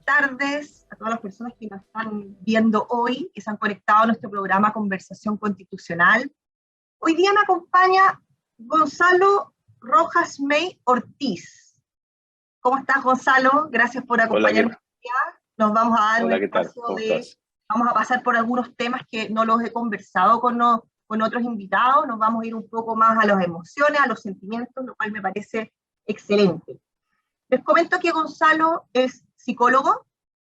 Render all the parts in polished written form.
tardes a todas las personas que nos están viendo hoy, que se han conectado a nuestro programa Conversación Constitucional. Hoy día me acompaña Gonzalo Rojas May Ortiz. ¿Cómo estás, Gonzalo? Gracias por acompañarnos. Nos vamos a dar un espacio vamos a pasar por algunos temas que no los he conversado con otros invitados, nos vamos a ir un poco más a las emociones, a los sentimientos, lo cual me parece excelente. Les comento que Gonzalo es psicólogo,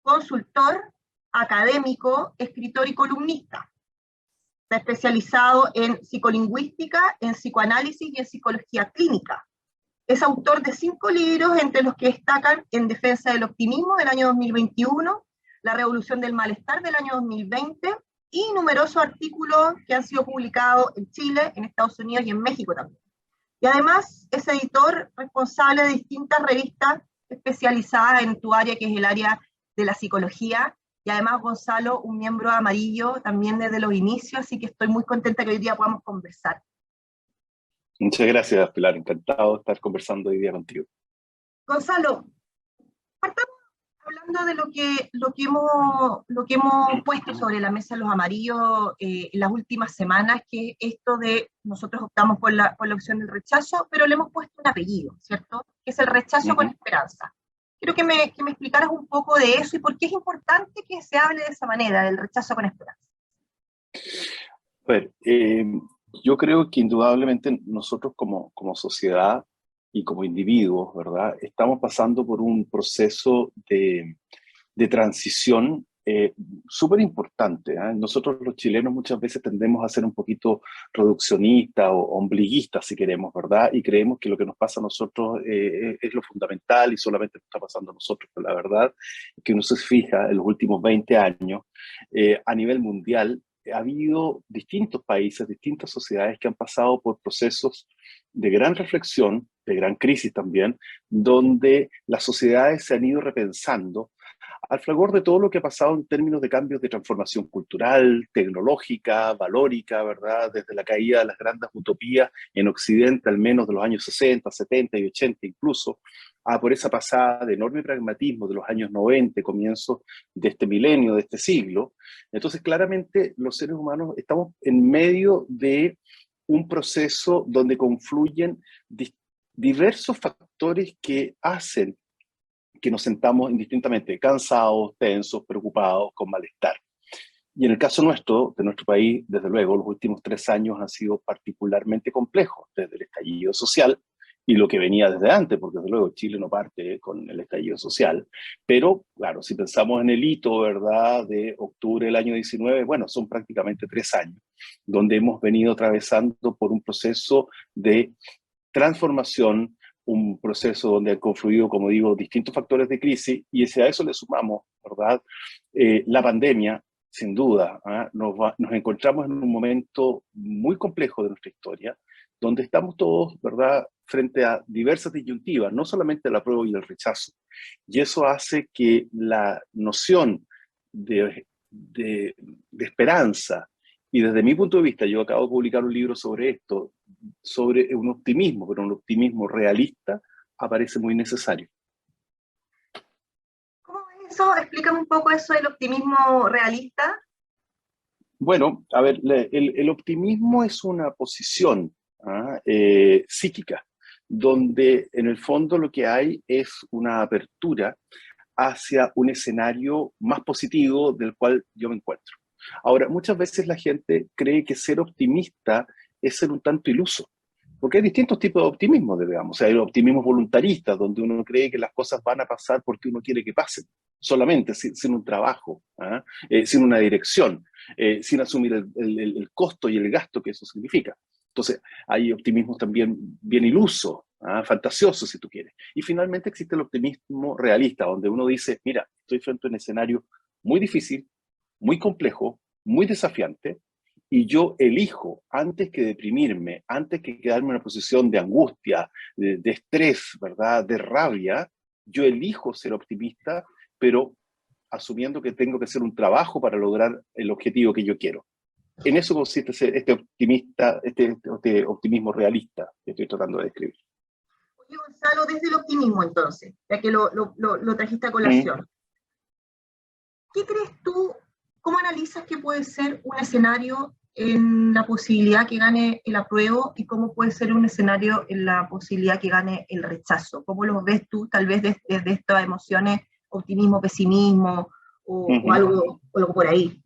consultor, académico, escritor y columnista. Está especializado en psicolingüística, en psicoanálisis y en psicología clínica. Es autor de 5 libros, entre los que destacan En defensa del optimismo, del año 2021, La revolución del malestar, del año 2020, y numerosos artículos que han sido publicados en Chile, en Estados Unidos y en México también. Y además es editor responsable de distintas revistas especializadas en tu área, que es el área de la psicología. Y además, Gonzalo, un miembro de Amarillo también desde los inicios, así que estoy muy contenta que hoy día podamos conversar. Muchas gracias, Pilar. Encantado de estar conversando hoy día contigo. Gonzalo, partamos hablando de lo que hemos puesto sobre la mesa los amarillos en las últimas semanas, que es esto de, nosotros optamos por la opción del rechazo, pero le hemos puesto un apellido, ¿cierto? Que es el rechazo con esperanza. Quiero que me explicaras un poco de eso y por qué es importante que se hable de esa manera, del rechazo con esperanza. A ver, yo creo que indudablemente nosotros como sociedad y como individuos, ¿verdad? Estamos pasando por un proceso de transición súper importante. Nosotros los chilenos muchas veces tendemos a ser un poquito reduccionistas o ombliguistas, si queremos, ¿verdad? Y creemos que lo que nos pasa a nosotros es lo fundamental y solamente nos está pasando a nosotros. Pero la verdad es que uno se fija en los últimos 20 años, a nivel mundial, ha habido distintos países, distintas sociedades que han pasado por procesos de gran reflexión, de gran crisis también, donde las sociedades se han ido repensando al fragor de todo lo que ha pasado en términos de cambios de transformación cultural, tecnológica, valórica, ¿verdad? Desde la caída de las grandes utopías en Occidente, al menos de los años 60, 70 y 80 incluso, por esa pasada de enorme pragmatismo de los años 90, comienzo de este milenio, de este siglo. Entonces, claramente, los seres humanos estamos en medio de un proceso donde confluyen diversos factores que hacen que nos sentamos indistintamente cansados, tensos, preocupados, con malestar. Y en el caso nuestro, de nuestro país, desde luego, los últimos 3 años han sido particularmente complejos, desde el estallido social y lo que venía desde antes, porque desde luego Chile no parte con el estallido social, pero claro, si pensamos en el hito, ¿verdad?, de octubre del año 19, bueno, son prácticamente 3 años, donde hemos venido atravesando por un proceso de transformación, un proceso donde han confluido, como digo, distintos factores de crisis, y si a eso le sumamos, ¿verdad?, la pandemia, sin duda, nos encontramos en un momento muy complejo de nuestra historia, donde estamos todos, ¿verdad?, frente a diversas disyuntivas, no solamente el apruebo y el rechazo, y eso hace que la noción de esperanza, y desde mi punto de vista, yo acabo de publicar un libro sobre esto, sobre un optimismo, pero un optimismo realista, aparece muy necesario. ¿Cómo es eso? Explícame un poco eso del optimismo realista. Bueno, a ver, el optimismo es una posición psíquica, donde en el fondo lo que hay es una apertura hacia un escenario más positivo del cual yo me encuentro. Ahora, muchas veces la gente cree que ser optimista es ser un tanto iluso, porque hay distintos tipos de optimismo, digamos. O sea, hay optimismo voluntarista, donde uno cree que las cosas van a pasar porque uno quiere que pasen, solamente, sin un trabajo, sin una dirección, sin asumir el costo y el gasto que eso significa. Entonces, hay optimismos también bien ilusos, fantasiosos, si tú quieres. Y finalmente existe el optimismo realista, donde uno dice, mira, estoy frente a un escenario muy difícil, muy complejo, muy desafiante, y yo elijo, antes que deprimirme, antes que quedarme en una posición de angustia, de estrés, ¿verdad?, de rabia, yo elijo ser optimista, pero asumiendo que tengo que hacer un trabajo para lograr el objetivo que yo quiero. En eso consiste este optimismo realista que estoy tratando de describir. Oye, Gonzalo, desde el optimismo entonces, ya que lo trajiste a colación. ¿Qué crees tú, cómo analizas que puede ser un escenario en la posibilidad que gane el apruebo y cómo puede ser un escenario en la posibilidad que gane el rechazo? ¿Cómo los ves tú, tal vez desde estas emociones, optimismo, pesimismo o algo por ahí?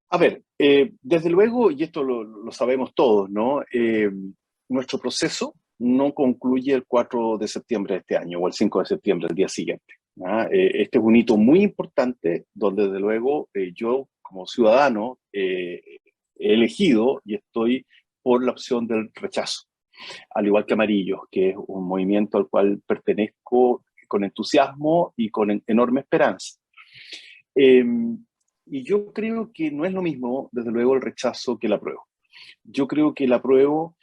A ver, desde luego, y esto lo sabemos todos, ¿no? Nuestro proceso no concluye el 4 de septiembre de este año o el 5 de septiembre, el día siguiente. ¿Ah? Este es un hito muy importante donde desde luego yo como ciudadano he elegido y estoy por la opción del rechazo, al igual que Amarillos, que es un movimiento al cual pertenezco con entusiasmo y con enorme esperanza. Eh, y yo creo que no es lo mismo, desde luego, el rechazo que el apruebo. Yo creo que el apruebo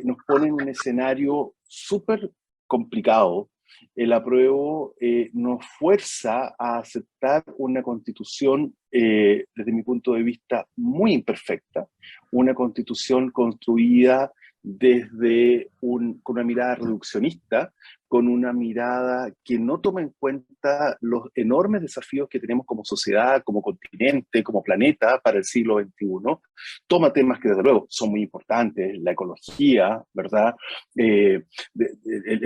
nos pone en un escenario súper complicado. El apruebo nos fuerza a aceptar una constitución, desde mi punto de vista, muy imperfecta, una constitución construida con una mirada reduccionista, con una mirada que no toma en cuenta los enormes desafíos que tenemos como sociedad, como continente, como planeta para el siglo XXI. Toma temas que desde luego son muy importantes, la ecología, ¿verdad? El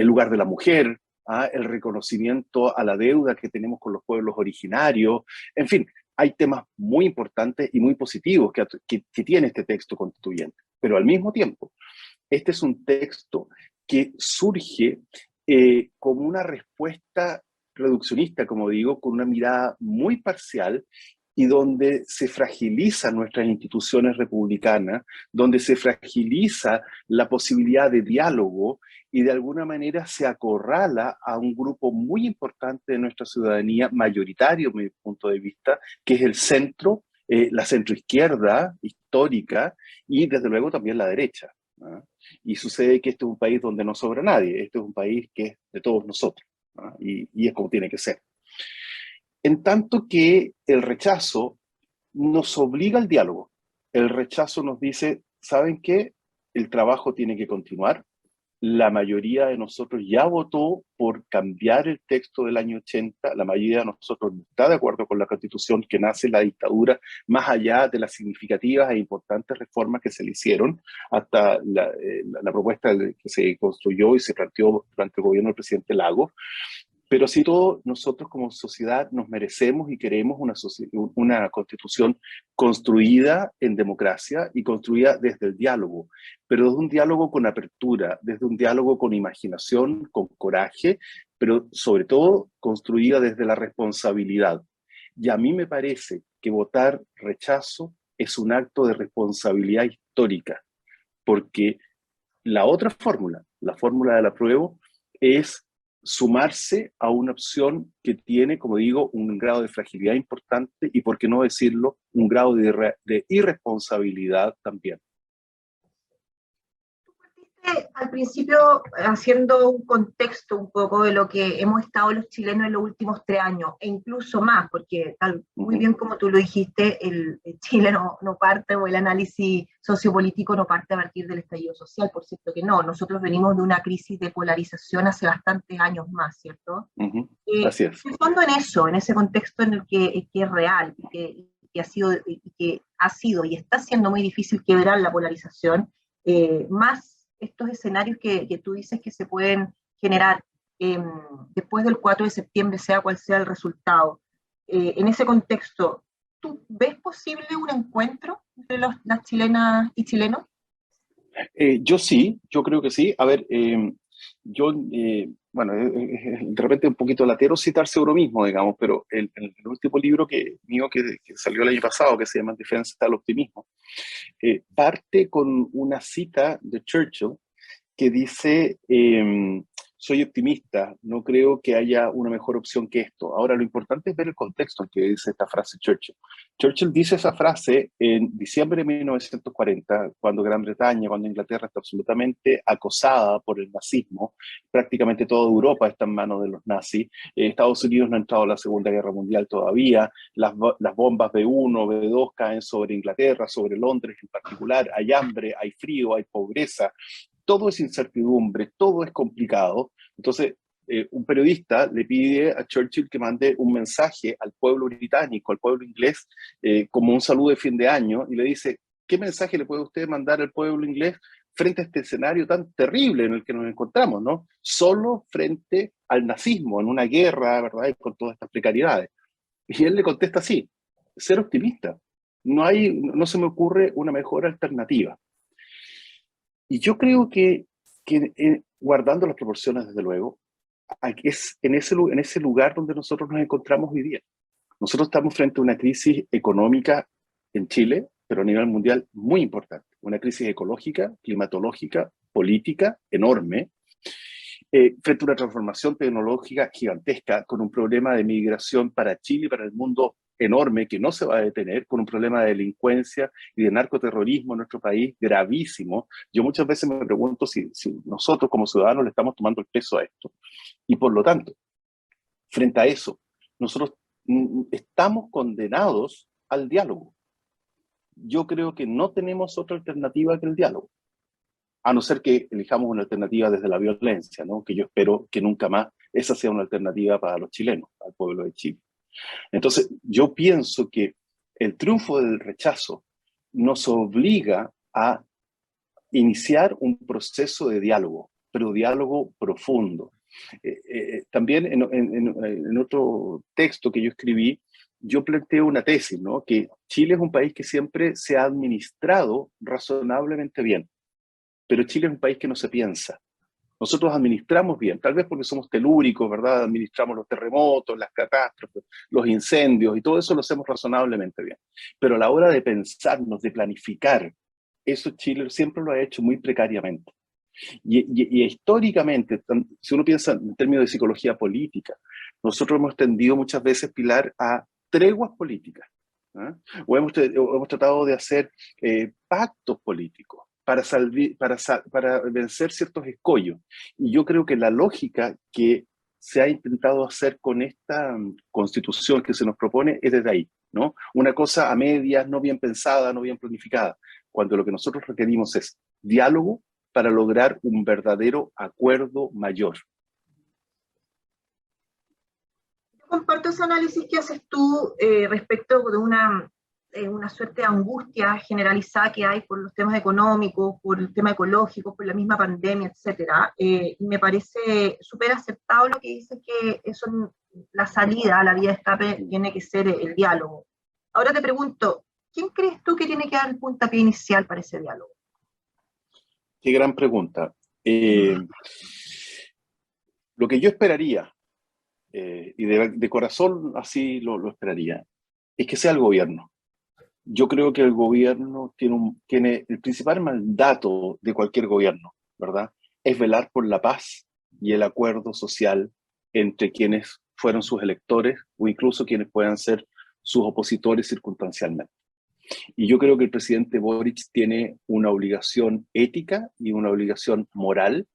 lugar de la mujer, ¿ah? El reconocimiento a la deuda que tenemos con los pueblos originarios, en fin, hay temas muy importantes y muy positivos que tiene este texto constituyente, pero al mismo tiempo, este es un texto que surge como una respuesta reduccionista, como digo, con una mirada muy parcial y donde se fragilizan nuestras instituciones republicanas, donde se fragiliza la posibilidad de diálogo y de alguna manera se acorrala a un grupo muy importante de nuestra ciudadanía, mayoritario, desde mi punto de vista, que es el centro, la centroizquierda histórica y desde luego también la derecha, ¿no? Y sucede que este es un país donde no sobra nadie, este es un país que es de todos nosotros, ¿no? Y es como tiene que ser. En tanto que el rechazo nos obliga al diálogo. El rechazo nos dice, ¿saben qué? El trabajo tiene que continuar. La mayoría de nosotros ya votó por cambiar el texto del año 80. La mayoría de nosotros no está de acuerdo con la Constitución que nace la dictadura, más allá de las significativas e importantes reformas que se le hicieron, hasta la propuesta que se construyó y se planteó durante el gobierno del presidente Lagos. Pero sí, todos nosotros como sociedad nos merecemos y queremos una constitución construida en democracia y construida desde el diálogo, pero desde un diálogo con apertura, desde un diálogo con imaginación, con coraje, pero sobre todo construida desde la responsabilidad. Y a mí me parece que votar rechazo es un acto de responsabilidad histórica, porque la otra fórmula, la fórmula del apruebo, es sumarse a una opción que tiene, como digo, un grado de fragilidad importante y, por qué no decirlo, un grado de irresponsabilidad también. Al principio haciendo un contexto un poco de lo que hemos estado los chilenos en los últimos 3 años, e incluso más, porque tal, muy bien como tú lo dijiste, el Chile no parte, o el análisis sociopolítico no parte a partir del estallido social, por cierto que no, nosotros venimos de una crisis de polarización hace bastantes años más, ¿cierto? Así es. Pensando en eso, en ese contexto en el que es real, que ha sido y está siendo muy difícil quebrar la polarización, más estos escenarios que tú dices que se pueden generar después del 4 de septiembre, sea cual sea el resultado. En ese contexto, ¿tú ves posible un encuentro entre las chilenas y chilenos? Yo sí, yo creo que sí. A ver, bueno, de repente un poquito latero citarse uno mismo, digamos, pero el último libro mío que salió el año pasado, que se llama Defensa del Optimismo, parte con una cita de Churchill que dice, soy optimista, no creo que haya una mejor opción que esto. Ahora, lo importante es ver el contexto en que dice esta frase Churchill. Churchill dice esa frase en diciembre de 1940, cuando Gran Bretaña, cuando Inglaterra está absolutamente acosada por el nazismo, prácticamente toda Europa está en manos de los nazis, Estados Unidos no ha entrado a la Segunda Guerra Mundial todavía, las bombas B1, B2 caen sobre Inglaterra, sobre Londres en particular, hay hambre, hay frío, hay pobreza, todo es incertidumbre, todo es complicado. Entonces, un periodista le pide a Churchill que mande un mensaje al pueblo británico, al pueblo inglés, como un saludo de fin de año, y le dice, ¿qué mensaje le puede usted mandar al pueblo inglés frente a este escenario tan terrible en el que nos encontramos, ¿no? Solo frente al nazismo, en una guerra, ¿verdad? Y con todas estas precariedades. Y él le contesta así, ser optimista. No se me ocurre una mejor alternativa. Y yo creo que guardando las proporciones, desde luego, es en ese lugar donde nosotros nos encontramos hoy día. Nosotros estamos frente a una crisis económica en Chile, pero a nivel mundial muy importante. Una crisis ecológica, climatológica, política enorme, frente a una transformación tecnológica gigantesca, con un problema de migración para Chile y para el mundo enorme que no se va a detener, con un problema de delincuencia y de narcoterrorismo en nuestro país gravísimo. Yo muchas veces me pregunto si nosotros como ciudadanos le estamos tomando el peso a esto. Y por lo tanto, frente a eso, nosotros estamos condenados al diálogo. Yo creo que no tenemos otra alternativa que el diálogo, a no ser que elijamos una alternativa desde la violencia, ¿no? Que yo espero que nunca más esa sea una alternativa para los chilenos, al pueblo de Chile. Entonces, yo pienso que el triunfo del rechazo nos obliga a iniciar un proceso de diálogo, pero diálogo profundo. También en otro texto que yo escribí, yo planteo una tesis, ¿no? Que Chile es un país que siempre se ha administrado razonablemente bien, pero Chile es un país que no se piensa. Nosotros administramos bien, tal vez porque somos telúricos, ¿verdad? Administramos los terremotos, las catástrofes, los incendios, y todo eso lo hacemos razonablemente bien. Pero a la hora de pensarnos, de planificar, eso Chile siempre lo ha hecho muy precariamente. Y históricamente, si uno piensa en términos de psicología política, nosotros hemos tendido muchas veces, Pilar, a treguas políticas, ¿eh? O hemos tratado de hacer pactos políticos para vencer ciertos escollos. Y yo creo que la lógica que se ha intentado hacer con esta constitución que se nos propone es desde ahí, ¿no? Una cosa a medias, no bien pensada, no bien planificada, cuando lo que nosotros requerimos es diálogo para lograr un verdadero acuerdo mayor. Yo comparto ese análisis que haces tú respecto de una suerte de angustia generalizada que hay por los temas económicos, por el tema ecológico, por la misma pandemia, etcétera. Y me parece súper aceptado lo que dices, que eso, la salida a la vía de escape tiene que ser el diálogo. Ahora te pregunto, ¿quién crees tú que tiene que dar el puntapié inicial para ese diálogo? Qué gran pregunta. Lo que yo esperaría, y de corazón así lo esperaría, es que sea el gobierno. Yo creo que el gobierno tiene el principal mandato de cualquier gobierno, ¿verdad? Es velar por la paz y el acuerdo social entre quienes fueron sus electores o incluso quienes puedan ser sus opositores circunstancialmente. Y yo creo que el presidente Boric tiene una obligación ética y una obligación moral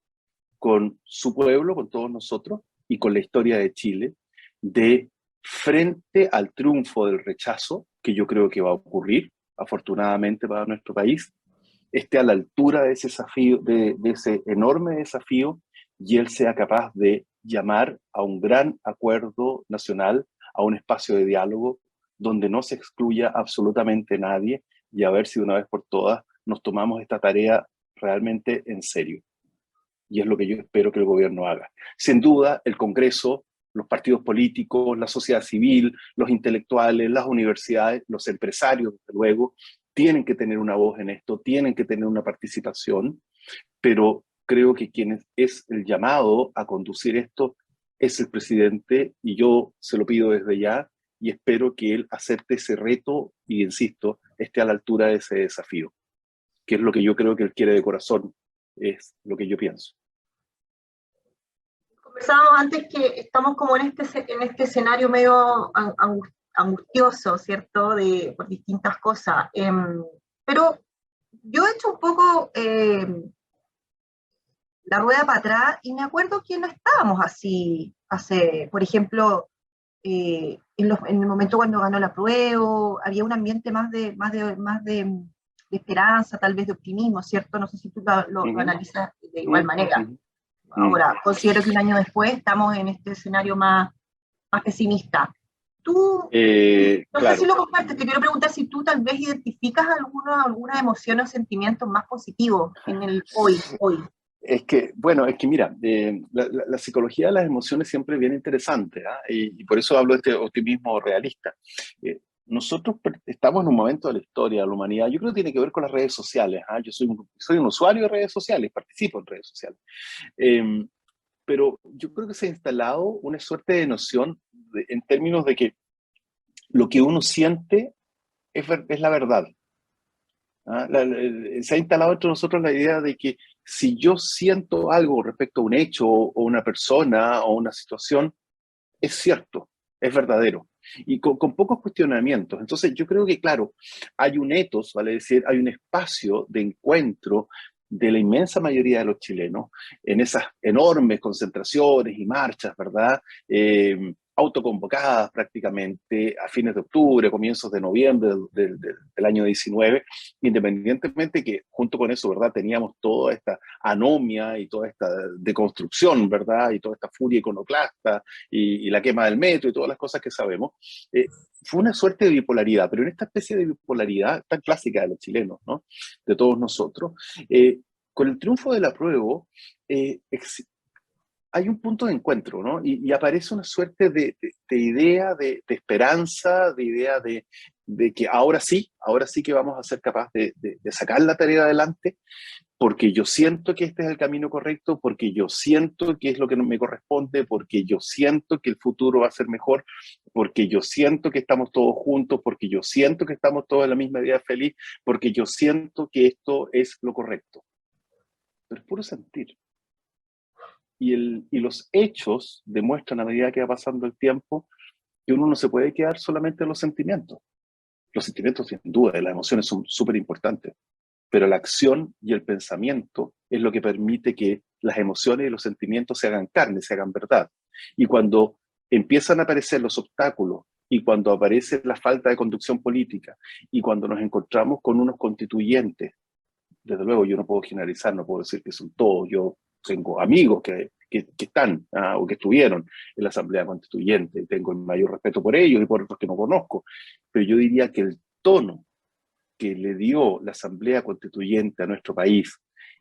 con su pueblo, con todos nosotros y con la historia de Chile, de frente al triunfo del rechazo, que yo creo que va a ocurrir, afortunadamente para nuestro país, esté a la altura de ese desafío, de ese enorme desafío, y él sea capaz de llamar a un gran acuerdo nacional, a un espacio de diálogo donde no se excluya absolutamente nadie, y a ver si de una vez por todas nos tomamos esta tarea realmente en serio. Y es lo que yo espero que el gobierno haga. Sin duda, el Congreso, los partidos políticos, la sociedad civil, los intelectuales, las universidades, los empresarios, desde luego, tienen que tener una voz en esto, tienen que tener una participación, pero creo que quien es el llamado a conducir esto es el presidente, y yo se lo pido desde ya, y espero que él acepte ese reto y, insisto, esté a la altura de ese desafío, que es lo que yo creo que él quiere de corazón, es lo que yo pienso. Conversábamos antes que estamos como en este escenario medio angustioso, ¿cierto? Por distintas cosas. Pero yo he hecho un poco la rueda para atrás y me acuerdo que no estábamos así por ejemplo, en el momento cuando ganó la prueba, había un ambiente más de esperanza, tal vez de optimismo, ¿cierto? No sé si tú lo analizas de igual manera. Ahora, considero que un año después estamos en este escenario más pesimista. Tú, no sé si Claro. lo compartes, te quiero preguntar si tú tal vez identificas alguna emoción o sentimientos más positivos en el hoy. Es que, bueno, es que mira, la psicología de las emociones siempre es bien interesante, ¿ah? Y por eso hablo de este optimismo realista. Nosotros estamos en un momento de la historia de la humanidad, yo creo que tiene que ver con las redes sociales, ¿ah? Yo soy un usuario de redes sociales, participo en redes sociales. Eh, pero yo creo que se ha instalado una suerte de noción en términos de que lo que uno siente es la verdad. ¿Ah? Se ha instalado entre nosotros la idea de que si yo siento algo respecto a un hecho o una persona o una situación, es cierto, es verdadero. Y con pocos cuestionamientos. Entonces yo creo que, claro, hay un ethos, vale decir, hay un espacio de encuentro de la inmensa mayoría de los chilenos en esas enormes concentraciones y marchas, ¿verdad? Autoconvocadas prácticamente a fines de octubre, comienzos de noviembre del año 19, independientemente que junto con eso, ¿verdad? Teníamos toda esta anomia y toda esta deconstrucción, ¿verdad? Y toda esta furia iconoclasta y la quema del metro y todas las cosas que sabemos. Fue una suerte de bipolaridad, pero en esta especie de bipolaridad tan clásica de los chilenos, ¿no? De todos nosotros, con el triunfo del apruebo, eh, hay un punto de encuentro, ¿no? Y aparece una suerte de idea, de esperanza, de idea de que ahora sí que vamos a ser capaces de sacar la tarea adelante, porque yo siento que este es el camino correcto, porque yo siento que es lo que me corresponde, porque yo siento que el futuro va a ser mejor, porque yo siento que estamos todos juntos, porque yo siento que estamos todos en la misma idea feliz, porque yo siento que esto es lo correcto. Pero es puro sentir. Y los hechos demuestran a medida que va pasando el tiempo que uno no se puede quedar solamente en los sentimientos. Los sentimientos, sin duda, y las emociones son súper importantes, pero la acción y el pensamiento es lo que permite que las emociones y los sentimientos se hagan carne, se hagan verdad. Y cuando empiezan a aparecer los obstáculos, y cuando aparece la falta de conducción política, y cuando nos encontramos con unos constituyentes, desde luego yo no puedo generalizar, no puedo decir que son todos, yo tengo amigos que están o que estuvieron en la Asamblea Constituyente, tengo el mayor respeto por ellos y por otros que no conozco, pero yo diría que el tono que le dio la Asamblea Constituyente a nuestro país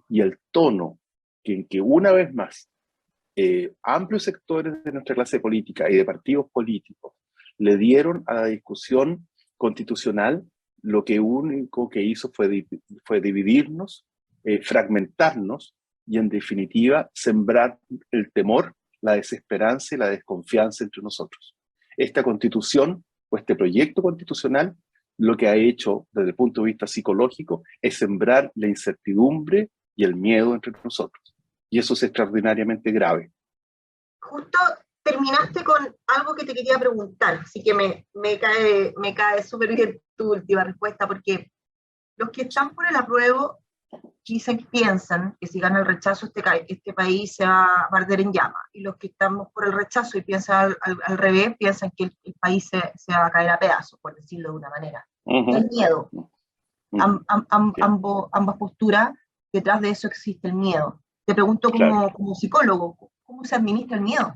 y el tono que una vez más amplios sectores de nuestra clase política y de partidos políticos le dieron a la discusión constitucional, lo que único que hizo fue dividirnos, fragmentarnos y en definitiva sembrar el temor, la desesperanza y la desconfianza entre nosotros. Esta constitución o este proyecto constitucional lo que ha hecho desde el punto de vista psicológico es sembrar la incertidumbre y el miedo entre nosotros. Y eso es extraordinariamente grave. Justo terminaste con algo que te quería preguntar, así que me cae súper bien tu última respuesta, porque los que están por el apruebo piensan que si gana el rechazo este país se va a arder en llamas, y los que estamos por el rechazo y piensan al revés, piensan que el país se va a caer a pedazos, por decirlo de una manera. El miedo, ambas posturas, detrás de eso existe el miedo. Te pregunto como psicólogo, ¿cómo se administra el miedo?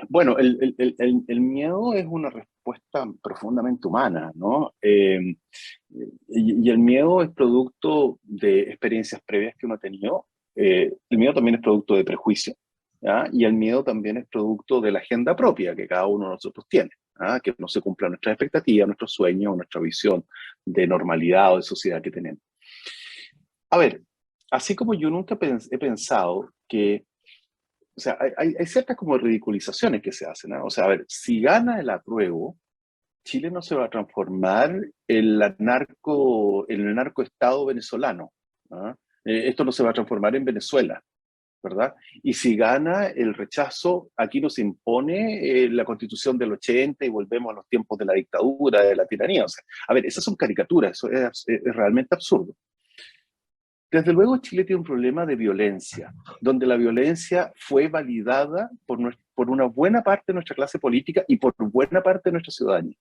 Bueno, el miedo es una respuesta profundamente humana, ¿no? Y el miedo es producto de experiencias previas que uno ha tenido. El miedo también es producto de prejuicio, ¿ya? Y el miedo también es producto de la agenda propia que cada uno de nosotros tiene, ¿ah? Que no se cumplan nuestras expectativas, nuestros sueños, nuestra visión de normalidad o de sociedad que tenemos. A ver, así como yo nunca he pensado que, o sea, hay ciertas como ridiculizaciones que se hacen, ¿no? O sea, a ver, si gana el apruebo, Chile no se va a transformar en el narcoestado venezolano, ¿ah? Esto no se va a transformar en Venezuela, ¿verdad? Y si gana el rechazo, aquí nos impone la Constitución del 80 y volvemos a los tiempos de la dictadura, de la tiranía. O sea, a ver, esas son caricaturas, eso es realmente absurdo. Desde luego Chile tiene un problema de violencia, donde la violencia fue validada por una buena parte de nuestra clase política y por buena parte de nuestra ciudadanía.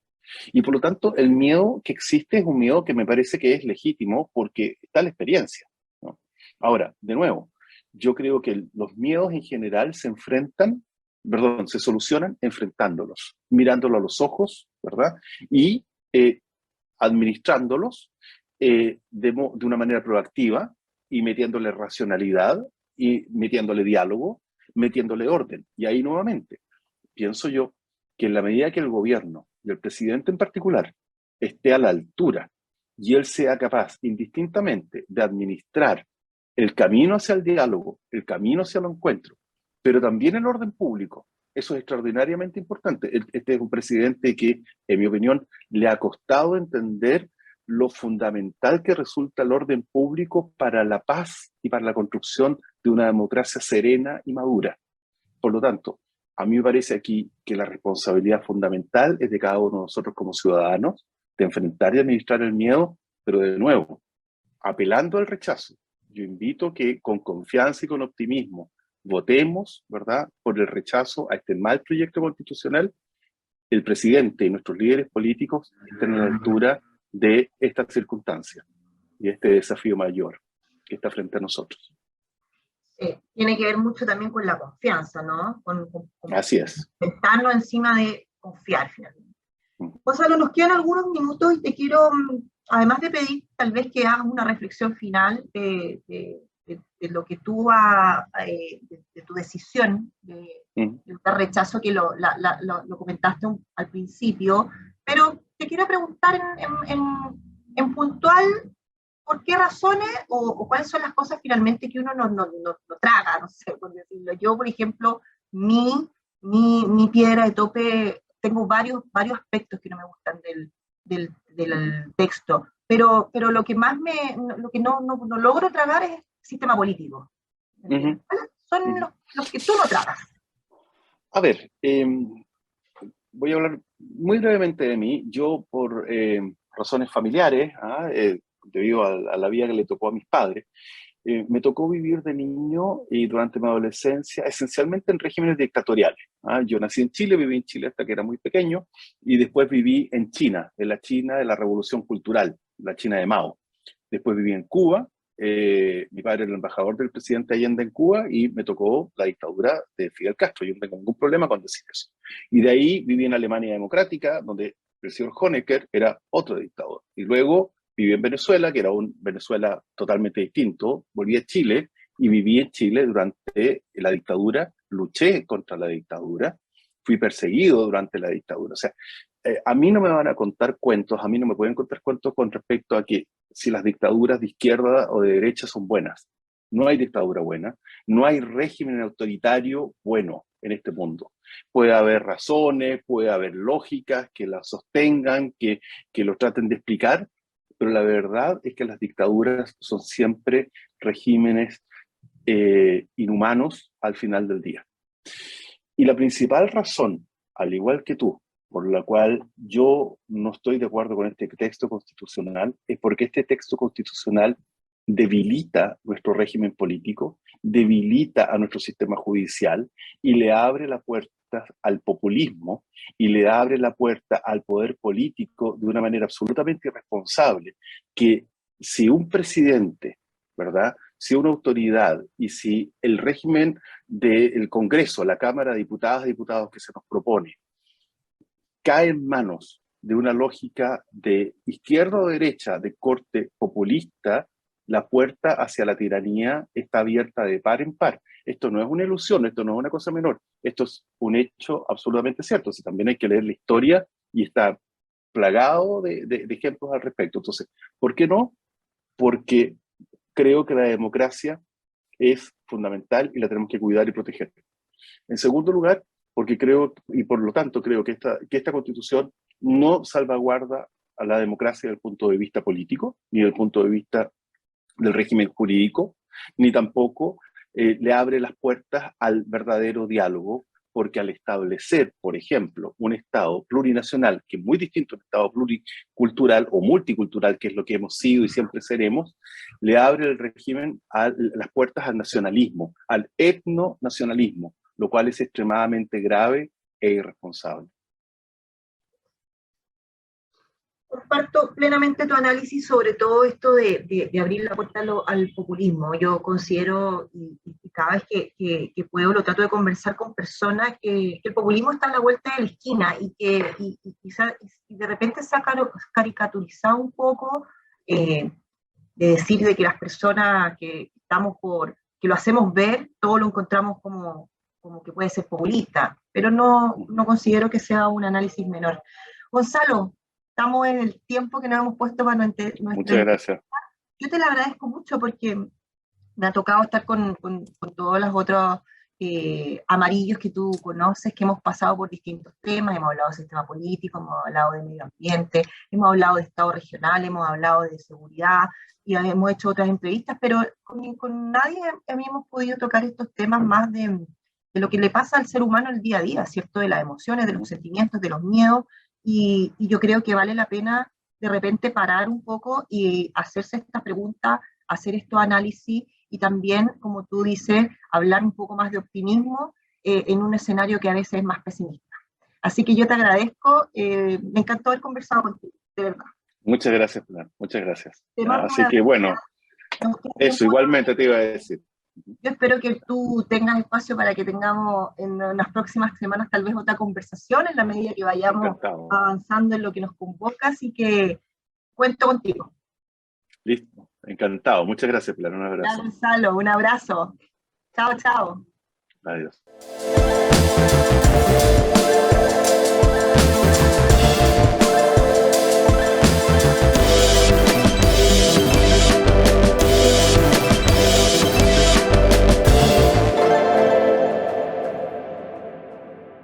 Y por lo tanto, el miedo que existe es un miedo que me parece que es legítimo porque está la experiencia, ¿no? Ahora, de nuevo, yo creo que los miedos en general se solucionan enfrentándolos, mirándolo a los ojos, ¿verdad? Y administrándolos de una manera proactiva y metiéndole racionalidad y metiéndole diálogo, metiéndole orden. Y ahí nuevamente, pienso yo que en la medida que el gobierno y el presidente en particular esté a la altura y él sea capaz indistintamente de administrar el camino hacia el diálogo, el camino hacia el encuentro, pero también el orden público, eso es extraordinariamente importante. Este es un presidente que, en mi opinión, le ha costado entender lo fundamental que resulta el orden público para la paz y para la construcción de una democracia serena y madura. Por lo tanto, a mí me parece aquí que la responsabilidad fundamental es de cada uno de nosotros como ciudadanos, de enfrentar y administrar el miedo, pero de nuevo, apelando al rechazo. Yo invito que con confianza y con optimismo votemos, ¿verdad?, por el rechazo a este mal proyecto constitucional. El presidente y nuestros líderes políticos estén a la altura de estas circunstancias y este desafío mayor que está frente a nosotros. Tiene que ver mucho también con la confianza, ¿no? Así es. Estarnos encima de confiar, finalmente. Gonzalo, nos quedan algunos minutos y te quiero, además de pedir tal vez que hagas una reflexión final de lo que tú de tu decisión de rechazo, que lo comentaste al principio, pero te quiero preguntar en puntual, ¿por qué razones o cuáles son las cosas finalmente que uno no traga? No sé, por decirlo. Yo, por ejemplo, mi piedra de tope, tengo varios aspectos que no me gustan del texto, pero lo que más lo que no logro tragar es el sistema político. ¿Cuáles son los que tú no tragas? A ver, voy a hablar muy brevemente de mí. Yo, por razones familiares, debido a la vida que le tocó a mis padres, me tocó vivir de niño y durante mi adolescencia esencialmente en regímenes dictatoriales. Yo nací en Chile, viví en Chile hasta que era muy pequeño, y después viví en China, en la China de la Revolución Cultural, la China de Mao. Después viví en Cuba. Mi padre era el embajador del presidente Allende en Cuba y me tocó la dictadura de Fidel Castro. Yo no tengo ningún problema con decir eso. Y de ahí viví en Alemania Democrática, donde el señor Honecker era otro dictador. Y luego viví en Venezuela, que era un Venezuela totalmente distinto. Volví a Chile y viví en Chile durante la dictadura. Luché contra la dictadura. Fui perseguido durante la dictadura. O sea, a mí no me van a contar cuentos, a mí no me pueden contar cuentos con respecto a que si las dictaduras de izquierda o de derecha son buenas. No hay dictadura buena, no hay régimen autoritario bueno en este mundo. Puede haber razones, puede haber lógicas que las sostengan, que lo traten de explicar, pero la verdad es que las dictaduras son siempre regímenes inhumanos al final del día. Y la principal razón, al igual que tú, por la cual yo no estoy de acuerdo con este texto constitucional, es porque este texto constitucional debilita nuestro régimen político, debilita a nuestro sistema judicial y le abre la puerta al populismo y le abre la puerta al poder político de una manera absolutamente irresponsable, que si un presidente, ¿verdad?, si una autoridad y si el régimen del Congreso, la Cámara de Diputadas y Diputados que se nos propone, cae en manos de una lógica de izquierda o derecha, de corte populista, la puerta hacia la tiranía está abierta de par en par. Esto no es una ilusión, esto no es una cosa menor, esto es un hecho absolutamente cierto. Si también hay que leer la historia y está plagado de ejemplos al respecto. Entonces, ¿por qué no? Porque creo que la democracia es fundamental y la tenemos que cuidar y proteger. En segundo lugar, porque creo, y por lo tanto creo que esta Constitución no salvaguarda a la democracia desde el punto de vista político, ni desde el punto de vista del régimen jurídico, ni tampoco le abre las puertas al verdadero diálogo, porque al establecer, por ejemplo, un Estado plurinacional, que es muy distinto a un Estado pluricultural o multicultural, que es lo que hemos sido y siempre seremos, le abre el régimen las puertas al nacionalismo, al etnonacionalismo, lo cual es extremadamente grave e irresponsable. Comparto plenamente tu análisis sobre todo esto de abrir la puerta al populismo. Yo considero, y cada vez que puedo, lo trato de conversar con personas, que el populismo está a la vuelta de la esquina y de repente se ha caricaturizado un poco, de decir de que las personas que estamos que lo hacemos ver, todo lo encontramos como que puede ser populista, pero no considero que sea un análisis menor. Gonzalo, estamos en el tiempo que nos hemos puesto para nuestra Muchas entrevista. gracias. Yo te lo agradezco mucho porque me ha tocado estar con todos los otros amarillos que tú conoces, que hemos pasado por distintos temas, hemos hablado de sistema político, hemos hablado de medio ambiente, hemos hablado de Estado regional, hemos hablado de seguridad y hemos hecho otras entrevistas, pero con nadie a mí hemos podido tocar estos temas más de lo que le pasa al ser humano el día a día, ¿cierto? De las emociones, de los sentimientos, de los miedos, y yo creo que vale la pena de repente parar un poco y hacerse esta pregunta, hacer estos análisis y también, como tú dices, hablar un poco más de optimismo en un escenario que a veces es más pesimista. Así que yo te agradezco, me encantó haber conversado contigo, de verdad. Muchas gracias, Pilar. Muchas gracias. Te mando Así que bueno, eso igualmente te iba a decir. Yo espero que tú tengas espacio para que tengamos en las próximas semanas tal vez otra conversación en la medida que vayamos Encantado. avanzando en lo que nos convoca, así que cuento contigo. Listo, encantado. Muchas gracias, Pilar. Un abrazo. Ya, Gonzalo, un abrazo. Chao, chao. Adiós.